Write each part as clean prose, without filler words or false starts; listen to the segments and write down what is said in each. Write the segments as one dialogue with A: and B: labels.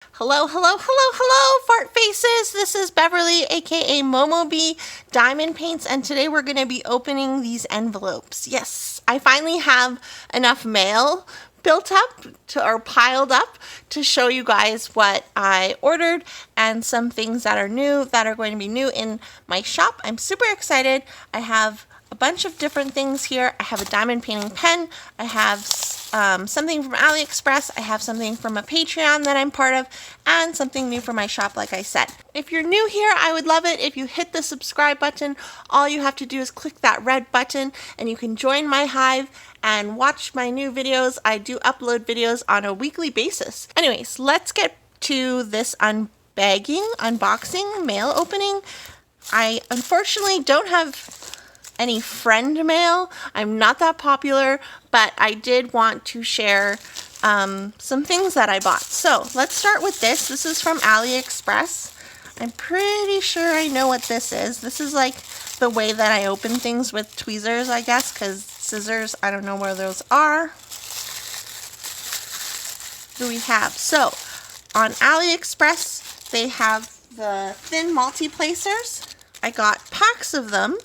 A: Hello, hello, hello, hello, fart faces. This is Beverly, aka Momo Bee Diamond Paints, and today we're going to be opening these envelopes. Yes, I finally have enough mail built up or piled up to show you guys what I ordered and some things that are new that are going to be new in my shop. I'm super excited. I have a bunch of different things here. I have a diamond painting pen. I have something from AliExpress. I have something from a Patreon that I'm part of, and something new for my shop, like I said. If you're new here, I would love it if you hit the subscribe button. All you have to do is click that red button, and you can join my hive and watch my new videos. I do upload videos on a weekly basis. Anyways, let's get to this unboxing, mail opening. I unfortunately don't have any friend mail. I'm not that popular, but I did want to share some things that I bought. So let's start with this. This is from AliExpress. I'm pretty sure I know what this is. This is like the way that I open things with tweezers, I guess, because scissors, I don't know where those are. What do we have? So on AliExpress, they have the thin multiplacers. I got packs of them.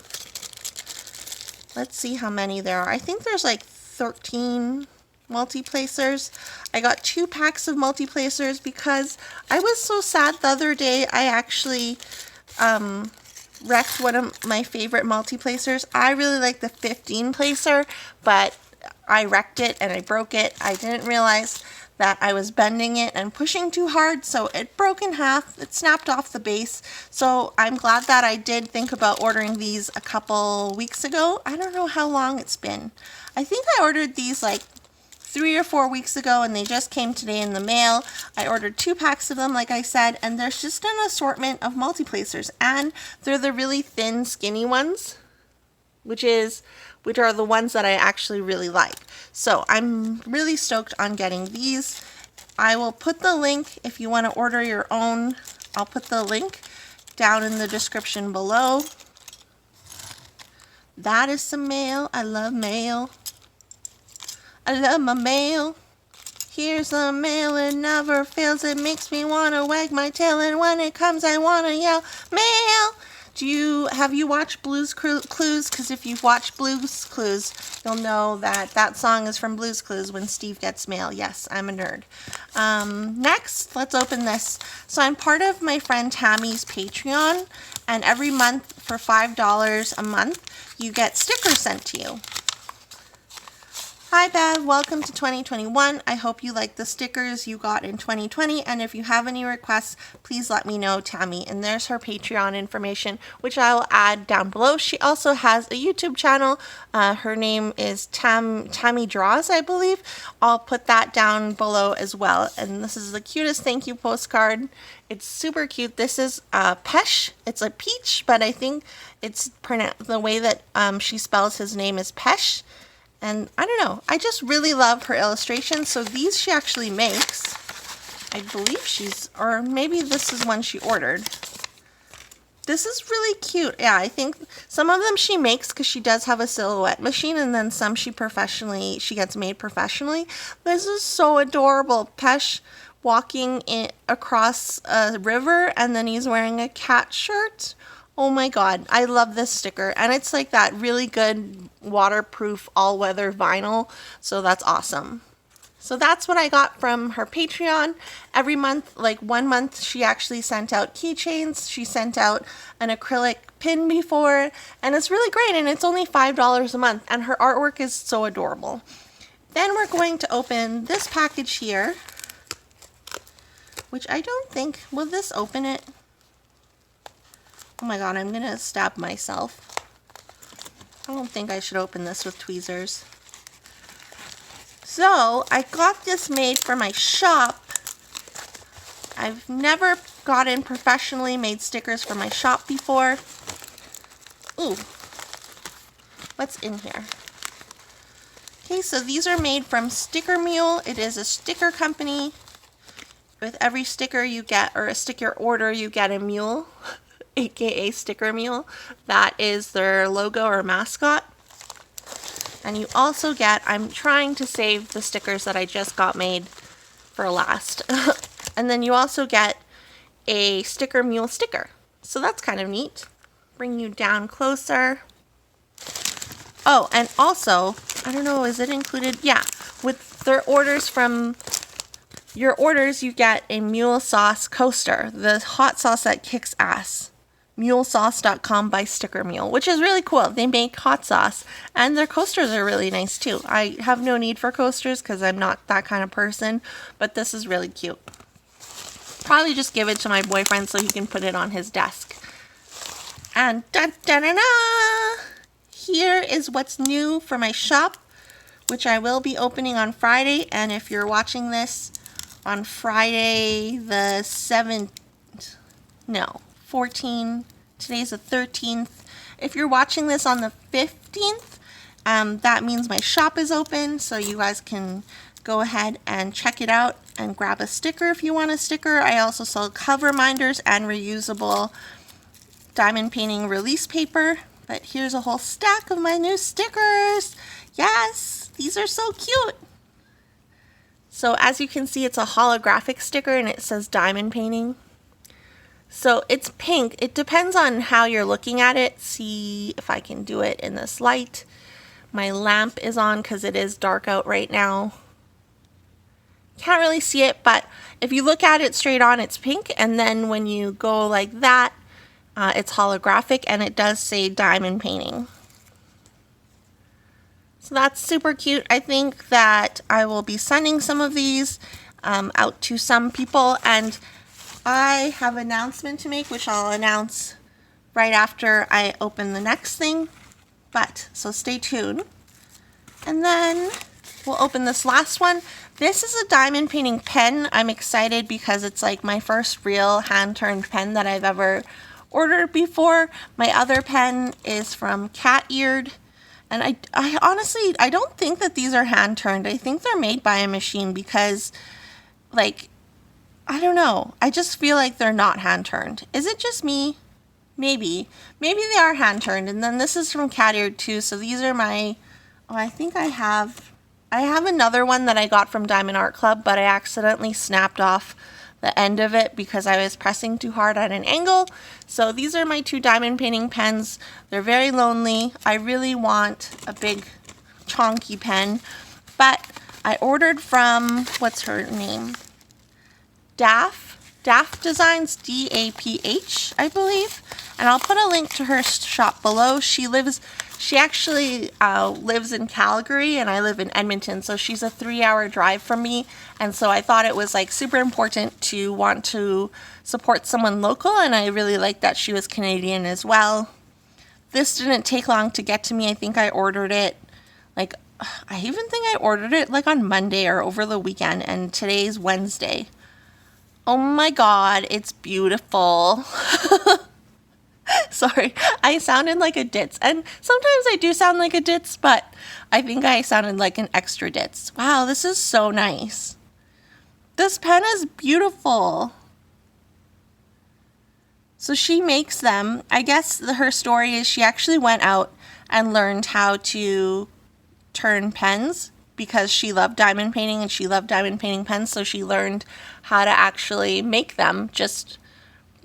A: Let's see how many there are. I think there's like 13 multiplacers. I got 2 packs of multiplacers because I was so sad the other day. I actually wrecked one of my favorite multiplacers. I really like the 15 placer, but I wrecked it and I broke it. I didn't realize that I was bending it and pushing too hard, so it broke in half. It snapped off the base. So I'm glad that I did think about ordering these a couple weeks ago. I don't know how long it's been. I think I ordered these like 3 or 4 weeks ago, and they just came today in the mail. I ordered 2 packs of them, like I said, and there's just an assortment of multiplacers, and they're the really thin, skinny ones, which are the ones that I actually really like. So I'm really stoked on getting these. I will put the link if you want to order your own. I'll put the link down in the description below. That is some mail. I love mail. I love my mail. Here's the mail, it never fails. It makes me want to wag my tail, and when it comes I want to yell, mail! Have you watched Blue's Clues? Because if you've watched Blue's Clues, you'll know that that song is from Blue's Clues, When Steve Gets Mail. Yes, I'm a nerd. Next, let's open this. So I'm part of my friend Tammy's Patreon, and every month for $5 a month, you get stickers sent to you. Hi Bev, welcome to 2021. I hope you like the stickers you got in 2020, and if you have any requests, please let me know, Tammy. And there's her Patreon information, which I will add down below. She also has a YouTube channel. Her name is Tammy Draws, I believe. I'll put that down below as well. And this is the cutest thank you postcard. It's super cute. This is Pesh. It's a peach, but I think it's pronounced the way that she spells his name is Pesh. And I don't know, I just really love her illustrations. So these she actually makes. I believe or maybe this is one she ordered. This is really cute. Yeah, I think some of them she makes because she does have a silhouette machine, and then some she gets made professionally. This is so adorable. Pesh walking across a river, and then he's wearing a cat shirt. Oh my god, I love this sticker, and it's like that really good waterproof all-weather vinyl, so that's awesome. So that's what I got from her Patreon. Every month, like 1 month, she actually sent out keychains. She sent out an acrylic pin before, and it's really great, and it's only $5 a month, and her artwork is so adorable. Then we're going to open this package here, which I don't think, will this open it? Oh my god, I'm gonna stab myself. I don't think I should open this with tweezers. So, I got this made for my shop. I've never gotten professionally made stickers for my shop before. Ooh. What's in here? Okay, so these are made from Sticker Mule. It is a sticker company. With every sticker you get, or a sticker order, you get a mule. AKA Sticker Mule. That is their logo or mascot. And you also get, I'm trying to save the stickers that I just got made for last. And then you also get a sticker mule sticker. So that's kind of neat. Bring you down closer. Oh, and also, I don't know, is it included? Yeah, with their orders from your orders, you get a mule sauce coaster, the hot sauce that kicks ass. Mulesauce.com by Sticker Mule, which is really cool. They make hot sauce, and their coasters are really nice too. I have no need for coasters because I'm not that kind of person, but this is really cute. Probably just give it to my boyfriend so he can put it on his desk. And da-da-da-da! Here is what's new for my shop, which I will be opening on Friday. And if you're watching this on Friday the 14th, today's the 13th. If you're watching this on the 15th, that means my shop is open, so you guys can go ahead and check it out and grab a sticker if you want a sticker. I also sell cover minders and reusable diamond painting release paper. But here's a whole stack of my new stickers. Yes, these are so cute. So as you can see, it's a holographic sticker and it says diamond painting. So it's pink. It depends on how you're looking at it. See if I can do it in this light. My lamp is on because it is dark out right now. Can't really see it, but if you look at it straight on, it's pink. And then when you go like that, it's holographic and it does say diamond painting. So that's super cute. I think that I will be sending some of these out to some people, and I have an announcement to make, which I'll announce right after I open the next thing. But, so stay tuned. And then we'll open this last one. This is a diamond painting pen. I'm excited because it's like my first real hand-turned pen that I've ever ordered before. My other pen is from Cat Eared. And I honestly, I don't think that these are hand-turned. I think they're made by a machine because, like, I don't know. I just feel like they're not hand-turned. Is it just me? Maybe. Maybe they are hand-turned. And then this is from Cat Eared too. So these are my, oh, I think I have another one that I got from Diamond Art Club, but I accidentally snapped off the end of it because I was pressing too hard at an angle. So these are my two diamond painting pens. They're very lonely. I really want a big chonky pen, but I ordered from, what's her name? Daff Designs, D-A-P-H, I believe. And I'll put a link to her shop below. She actually lives in Calgary and I live in Edmonton, so she's a 3-hour drive from me. And so I thought it was like super important to want to support someone local, and I really liked that she was Canadian as well. This didn't take long to get to me. I think I ordered it like, I even think I ordered it like on Monday or over the weekend, and today's Wednesday. Oh my God, it's beautiful. Sorry, I sounded like a ditz, and sometimes I do sound like a ditz, but I think I sounded like an extra ditz. Wow, this is so nice. This pen is beautiful. So she makes them. I guess her story is she actually went out and learned how to turn pens because she loved diamond painting and she loved diamond painting pens, so she learned how to actually make them just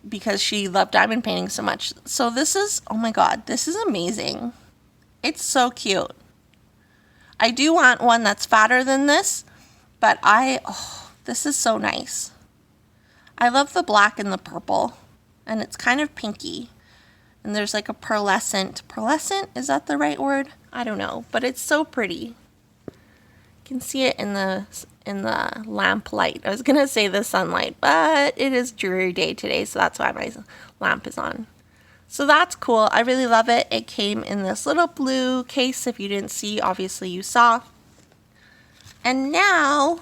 A: because she loved diamond painting so much. So this is, oh my God, this is amazing. It's so cute. I do want one that's fatter than this, but this is so nice. I love the black and the purple, and it's kind of pinky. And there's like a pearlescent, is that the right word? I don't know, but it's so pretty. You can see it in the lamp light. I was gonna say the sunlight, but it is dreary day today, so that's why my lamp is on. So that's cool. I really love it. It came in this little blue case. If you didn't see, obviously you saw. And now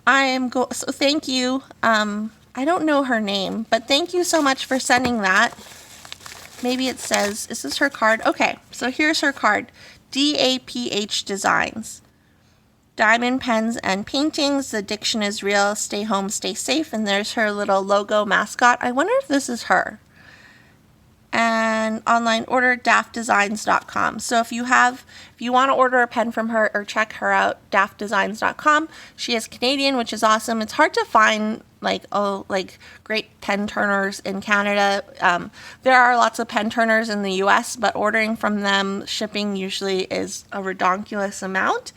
A: so thank you. I don't know her name, but thank you so much for sending that. Maybe it says, is this her card? Okay, so here's her card. DAPH Designs. Diamond pens and paintings. The addiction is real. Stay home, stay safe. And there's her little logo mascot. I wonder if this is her. And and online order, daftdesigns.com. So if you want to order a pen from her or check her out, daftdesigns.com. She is Canadian, which is awesome. It's hard to find like great pen turners in Canada. There are lots of pen turners in the US, but ordering from them, shipping usually is a redonkulous amount.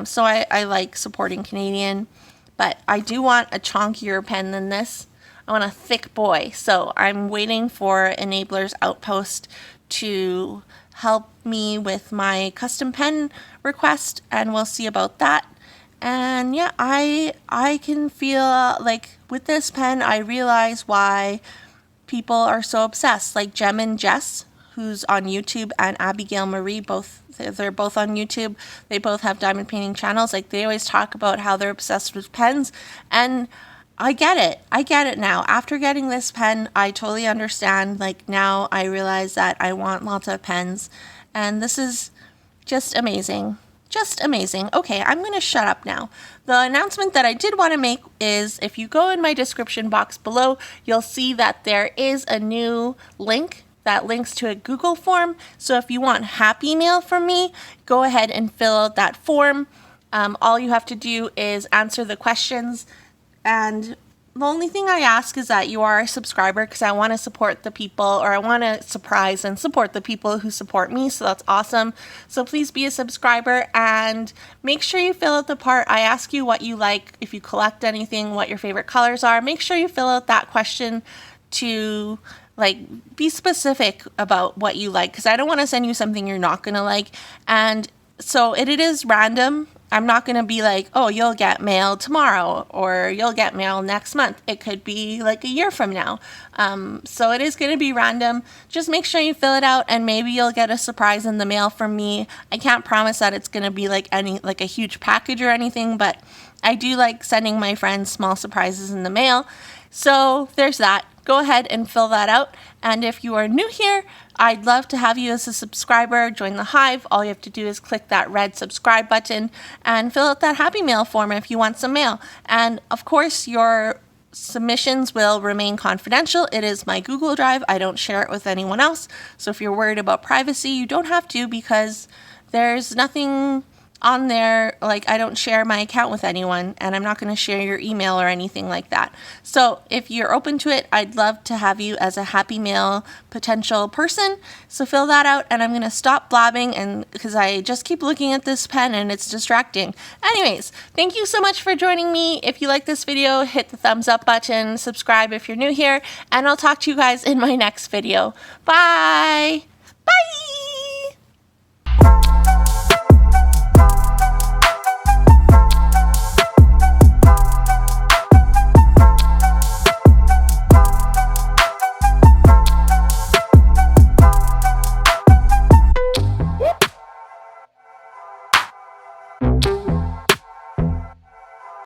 A: So I like supporting Canadian, but I do want a chonkier pen than this. I want a thick boy. So I'm waiting for Enabler's Outpost to help me with my custom pen request, and we'll see about that. And yeah, I can feel like with this pen, I realize why people are so obsessed. Like Jem and Jess, who's on YouTube, and Abigail Marie, they're both on YouTube. They both have diamond painting channels. Like they always talk about how they're obsessed with pens, and I get it. I get it now. After getting this pen, I totally understand. Like now I realize that I want lots of pens, and this is just amazing. Just amazing. Okay, I'm going to shut up now. The announcement that I did want to make is if you go in my description box below, you'll see that there is a new link that links to a Google form. So if you want Happy Mail from me, go ahead and fill out that form. All you have to do is answer the questions, and the only thing I ask is that you are a subscriber, because I want to support the people, or I want to surprise and support the people who support me, so that's awesome. So please be a subscriber and make sure you fill out the part. I ask you what you like, if you collect anything, what your favorite colors are. Make sure you fill out that question to be specific about what you like, because I don't want to send you something you're not going to like. And so it is random. I'm not going to be like, oh, you'll get mail tomorrow or you'll get mail next month. It could be like a year from now. So it is going to be random. Just make sure you fill it out, and maybe you'll get a surprise in the mail from me. I can't promise that it's going to be like a huge package or anything, but I do like sending my friends small surprises in the mail. So there's that. Go ahead and fill that out. And if you are new here, I'd love to have you as a subscriber. Join the Hive. All you have to do is click that red subscribe button and fill out that Happy Mail form if you want some mail. And of course, your submissions will remain confidential. It is my Google Drive. I don't share it with anyone else. So if you're worried about privacy, you don't have to, because there's nothing on there. Like, I don't share my account with anyone, and I'm not going to share your email or anything like that. So if you're open to it, I'd love to have you as a Happy Mail potential person. So fill that out, and I'm going to stop blabbing, and because I just keep looking at this pen and it's distracting. Anyways, thank you so much for joining me. If you like this video, hit the thumbs up button, subscribe if you're new here, and I'll talk to you guys in my next video. Bye!